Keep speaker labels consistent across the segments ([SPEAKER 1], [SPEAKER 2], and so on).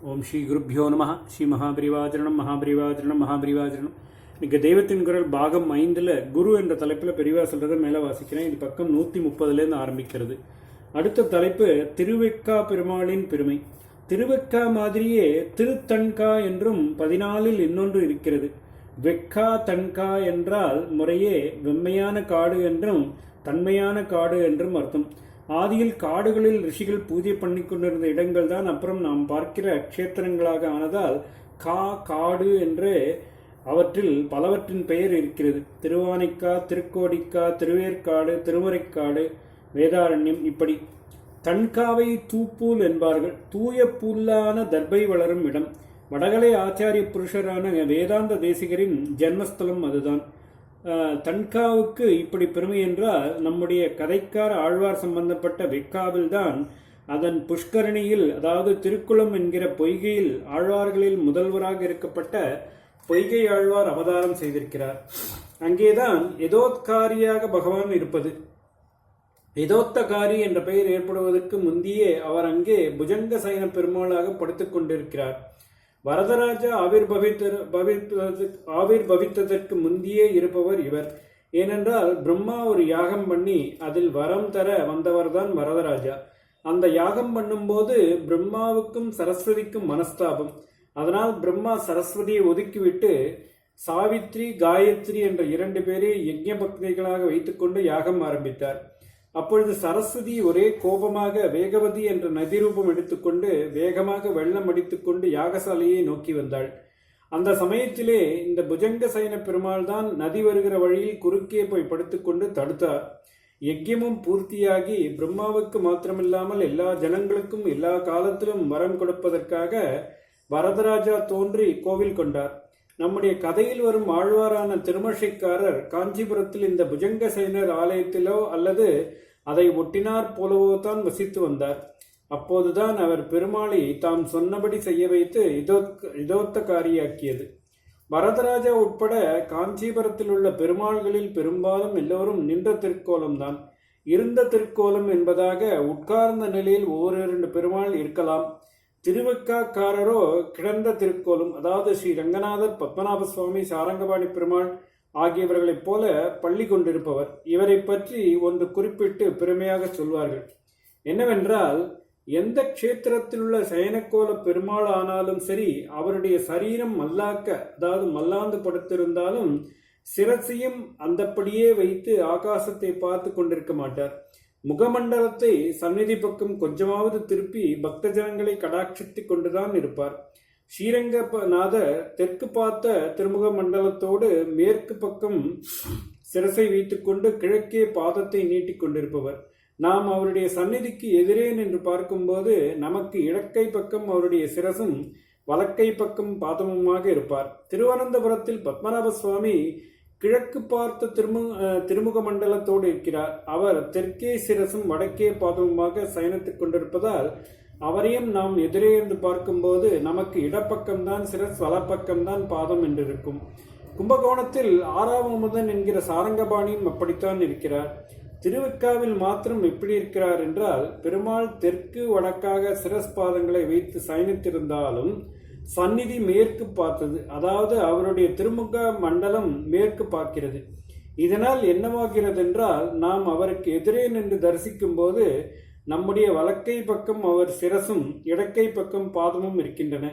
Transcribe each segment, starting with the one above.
[SPEAKER 1] ஓம் ஸ்ரீ குருப்யோ நம. ஸ்ரீ மகாபரிவாஜரணம் மகாபரிவாஜரணம் மகாபரிவாஜரணம். இன்னைக்கு தெய்வத்தின் குரல் பாகம் 5ல் குரு என்ற தலைப்பில் பெரியவா சொல்கிறத மேலே வாசிக்கிறேன். இது பக்கம் 130லேருந்து ஆரம்பிக்கிறது. அடுத்த தலைப்பு திருவெக்கா பெருமாளின் பெருமை. திருவெக்கா மாதிரியே திருத்தன்கா என்றும் 14ல் இன்னொன்று இருக்கிறது. வெக்கா தன்கா என்றால் முறையே வெம்மையான காடு என்றும் தன்மையான காடு என்றும் அர்த்தம். ஆதியில் காடுகளில் ரிஷிகள் பூஜை பண்ணி கொண்டிருந்த இடங்கள் தான் அப்புறம் நாம் பார்க்கிற க்ஷேத்திரங்களாக ஆனதால் காடு என்று அவற்றில் பலவற்றின் பெயர் இருக்கிறது. திருவானைக்கா, திருக்கோடிக்கா, திருவேற்காடு, திருமறைக்காடு, வேதாரண்யம் இப்படி. தன்காவை தூப்பூல் என்பார்கள். தூய புல்லான தர்பை வளரும் இடம். வடகலை ஆச்சாரிய புருஷரான வேதாந்த தேசிகரின் ஜென்மஸ்தலம் அதுதான். தன்காவுக்கு இப்படி பெருமை என்றால் நம்முடைய கதைக்கார ஆழ்வார் சம்பந்தப்பட்ட வெக்காவில் தான் அதன் புஷ்கரணியில், அதாவது திருக்குளம் என்கிற பொய்கையில் ஆழ்வார்களில் முதல்வராக இருக்கப்பட்ட பொய்கை ஆழ்வார் அவதாரம் செய்திருக்கிறார். அங்கேதான் எதோத்காரியாக பகவான் இருப்பது. எதோத்தகாரி என்ற பெயர் ஏற்படுவதற்கு முந்தியே அவர் அங்கே புஜங்க சயன பெருமாளாக படுத்துக் கொண்டிருக்கிறார். வரதராஜா ஆவிர்பவித்ததற்கு முந்தியே இருப்பவர் இவர். ஏனென்றால் பிரம்மா ஒரு யாகம் பண்ணி அதில் வரம் தர வந்தவர்தான் வரதராஜா. அந்த யாகம் பண்ணும்போது பிரம்மாவுக்கும் சரஸ்வதிக்கும் மனஸ்தாபம். அதனால் பிரம்மா சரஸ்வதியை ஒதுக்கிவிட்டு சாவித்ரி, காயத்ரி என்ற 2 பேரை யஜ்ஞ பக்திகளாக வைத்துக்கொண்டு யாகம் ஆரம்பித்தார். அப்பொழுது சரஸ்வதி ஒரே கோபமாக வேகவதி என்ற நதி ரூபம் எடுத்துக்கொண்டு வேகமாக வெள்ளம் அடித்துக்கொண்டு யாகசாலையை நோக்கி வந்தாள். அந்த சமயத்திலே இந்த புஜங்க சயன பெருமாள் தான் நதி வருகிற வழியில் குறுக்கே போய் படுத்துக்கொண்டு தடுத்தார். யஜ்யமும் பூர்த்தியாகி பிரம்மாவுக்கு மாத்திரமில்லாமல் எல்லா ஜனங்களுக்கும் எல்லா காலத்திலும் வரம் கொடுப்பதற்காக வரதராஜா தோன்றி கோவில் கொண்டார். நம்முடைய கதையில் வரும் ஆழ்வாரான திருமஷைக்காரர் காஞ்சிபுரத்தில் இந்த புஜங்க சைனர் ஆலயத்திலோ அல்லது அதை ஒட்டினார் போலவோ தான் வசித்து வந்தார். அப்போதுதான் அவர் பெருமாளை தாம் சொன்னபடி செய்ய வைத்து இதோத்தகாரியாக்கியது. வரதராஜா உட்பட காஞ்சிபுரத்தில் உள்ள பெருமாள்களில் பெரும்பாலும் எல்லோரும் நின்ற திருக்கோலம்தான். இருந்த திருக்கோலம் என்பதாக உட்கார்ந்த நிலையில் 1-2 பெருமாள் இருக்கலாம். திருவெக்காக்காரரோ கிடந்த திருக்கோலம், அதாவது ஸ்ரீ ரங்கநாதர், பத்மநாப சுவாமி, சாரங்கபாணி பெருமாள் ஆகியவர்களைப் போல பள்ளி கொண்டிருப்பவர். இவரை பற்றி ஒன்று குறிப்பிட்டு பெருமையாக சொல்வார்கள். என்னவென்றால், எந்த க்ஷேத்திரத்தில் உள்ள சயனக்கோல பெருமாள் ஆனாலும் சரி, அவருடைய சரீரம் மல்லாக்க, அதாவது மல்லாந்து படுத்திருந்தாலும் சிரசையும் அந்தப்படியே வைத்து ஆகாசத்தை பார்த்து கொண்டிருக்க மாட்டார். முகமண்டலத்தை சந்நிதி பக்கம் கொஞ்சமாவது திருப்பி பக்த ஜனங்களை கடாட்சித்து கொண்டுதான் இருப்பார். ஸ்ரீரங்கநாதர் தெற்கு பார்த்த திருமுக மண்டலத்தோடு மேற்கு பக்கம் சிரசை வைத்துக்கொண்டு கிழக்கே பாதத்தை நீட்டிக் கொண்டிருப்பவர். நாம் அவருடைய சந்நிதிக்கு எதிரே நின்று பார்க்கும்போது நமக்கு இடக்கை பக்கம் அவருடைய சிரசும் வலக்கை பக்கம் பாதமுமாக இருப்பார். திருவனந்தபுரத்தில் பத்மநாப சுவாமி கிழக்கு பார்த்த திருமுக மண்டலத்தோடு இருக்கிறார். அவர் தெற்கே சிரசும் வடக்கே பாதமுமாக சயனித்துக் கொண்டிருப்பதால் அவரையும் நாம் எதிரே இருந்து பார்க்கும்போது நமக்கு இடப்பக்கம்தான் சிரஸ், வலப்பக்கம்தான் பாதம் என்றிருக்கும். கும்பகோணத்தில் 6ஆம் என்கிற சாரங்கபாணியும் அப்படித்தான் இருக்கிறார். திருவெக்காவில் மாத்திரம் எப்படி இருக்கிறார் என்றால், பெருமாள் தெற்கு வடக்காக சிரஸ் பாதங்களை வைத்து சயனித்திருந்தாலும் சந்நிதி மேற்கு பார்த்தது, அதாவது அவருடைய திருமுக மண்டலம் மேற்கு பார்க்கிறது. இதனால் என்னவாகிறது என்றால், நாம் அவருக்கு எதிரே நின்று தரிசிக்கும் போது நம்முடைய வலக்கை பக்கம் அவர் சிரசும் இடக்கை பக்கம் பாதமும் இருக்கின்றன.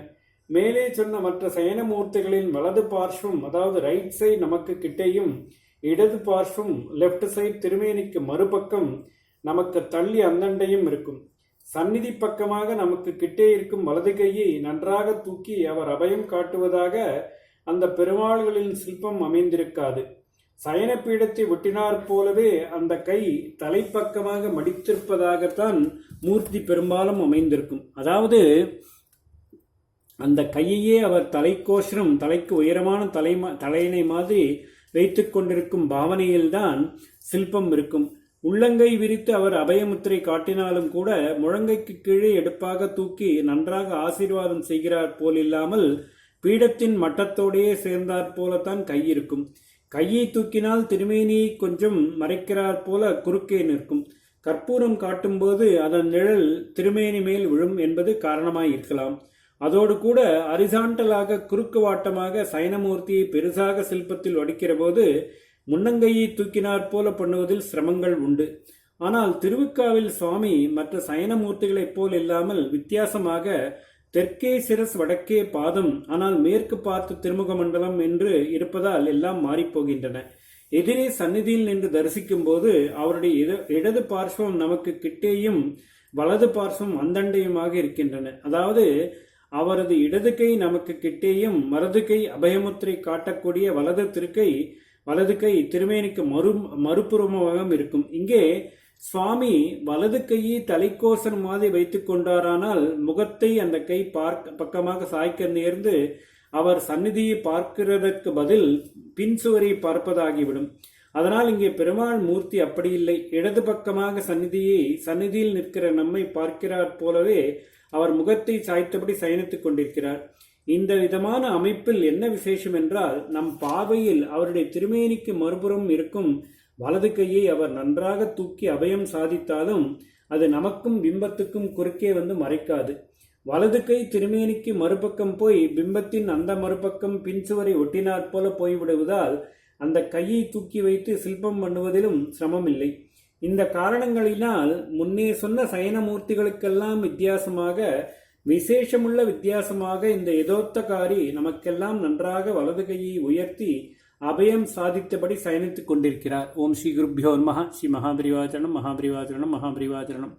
[SPEAKER 1] மேலே சொன்ன மற்ற சயனமூர்த்திகளின் வலது பார்ஷ்வம், அதாவது ரைட் சைடு நமக்கு கிட்டேயும், இடது பார்ஷ்வம் லெப்ட் சைடு திருமேனிக்கு மறுபக்கம் நமக்கு தள்ளி அந்தண்டையும் இருக்கும். சந்நிதி பக்கமாக நமக்கு கிட்டே இருக்கும் வலது கையை நன்றாக தூக்கி அவர் அபயம் காட்டுவதாக அந்த பெருமாள்களின் சிற்பம் அமைந்திருக்காது. சயன பீடத்தை ஒட்டினார் போலவே அந்த கை தலைப்பக்கமாக மடித்திருப்பதாகத்தான் மூர்த்தி பெரும்பாலும் அமைந்திருக்கும். அதாவது அந்த கையையே அவர் தலைக்கோஷரம், தலைக்கு உயரமான தலையினை மாதிரி வைத்துக் கொண்டிருக்கும் பாவனையில்தான் சிற்பம் இருக்கும். உள்ளங்கை விரித்து அவர் அபயமுத்திரை காட்டினாலும் கூட முழங்கைக்கு கீழே எடுப்பாக தூக்கி நன்றாக ஆசீர்வாதம் செய்கிறார் போல் இல்லாமல் பீடத்தின் மட்டத்தோடையே சேர்ந்தாற் போலத்தான் கை இருக்கும். கையை தூக்கினால் திருமேனியை கொஞ்சம் மறைக்கிறார் போல குறுக்கே நிற்கும். கற்பூரம் காட்டும்போது அதன் நிழல் திருமேனி மேல் விழும் என்பது காரணமாயிருக்கலாம். அதோடு கூட அரிசாண்டலாக குறுக்கு வாட்டமாக சயனமூர்த்தியை பெருசாக சிற்பத்தில் வடிக்கிற போது முன்னங்கையை தூக்கினாற் போல பண்ணுவதில் சிரமங்கள் உண்டு. ஆனால் திருவிக்காவில் சுவாமி மற்ற சயனமூர்த்திகளைப் போல் இல்லாமல் வித்தியாசமாக தெற்கே சிரஸ் வடக்கே பாதம், ஆனால் மேற்கு பார்த்து திருமுக மண்டலம் என்று இருப்பதால் எல்லாம் மாறிப்போகின்றன. எதிரே சந்நிதியில் நின்று தரிசிக்கும் போது அவருடைய இடது பார்ஸ்வம் நமக்கு கிட்டேயும் வலது பார்ஸ்வம் அந்தண்டையுமாக இருக்கின்றன. அதாவது அவரது இடது கை நமக்கு கிட்டேயும் வலது கை அபயமுத்திரை காட்டக்கூடிய வலது கை திருமேனிக்கு மறுபுறமாக இருக்கும். இங்கே சுவாமி வலது கையை தலைக்கோசன் மாதிரி வைத்துக் கொண்டாரானால் முகத்தை அந்த கை பக்கமாக சாய்க்க நேர்ந்து அவர் சந்நிதியை பார்க்கிறதற்கு பதில் பின் சுவரை பார்ப்பதாகிவிடும். அதனால் இங்கே பெருமாள் மூர்த்தி அப்படி இல்லை. இடது பக்கமாக சந்நிதியில் நிற்கிற நம்மை பார்க்கிறார் போலவே அவர் முகத்தை சாய்த்தபடி சயனித்துக் கொண்டிருக்கிறார். இந்த விதமான அமைப்பில் என்ன விசேஷம் என்றால், நம் பார்வையில் அவருடைய திருமேனிக்கு மறுபுறம் இருக்கும் வலது கையை அவர் நன்றாக தூக்கி அபயம் சாதித்தாலும் அது நமக்கும் பிம்பத்துக்கும் குறுக்கே வந்து மறைக்காது. வலது கை திருமேனிக்கு மறுபக்கம் போய் பிம்பத்தின் அந்த மறுபக்கம் பின்சுவரை ஒட்டினாற் போல போய்விடுவதால் அந்த கையை தூக்கி வைத்து சிற்பம் பண்ணுவதிலும் சிரமம் இல்லை. இந்த காரணங்களினால் முன்னே சொன்ன சயனமூர்த்திகளுக்கெல்லாம் வித்தியாசமாக இந்த யதோத்தகாரி நமக்கெல்லாம் நன்றாக வலது கையை உயர்த்தி அபயம் சாதித்தபடி சயனித்துக் கொண்டிருக்கிறார். ஓம் ஸ்ரீ குருப்யோ நமஹ. ஸ்ரீ மகாபரிவாச்சரணம் மகாபரிவாச்சரணம் மகாபரிவாச்சரணம்.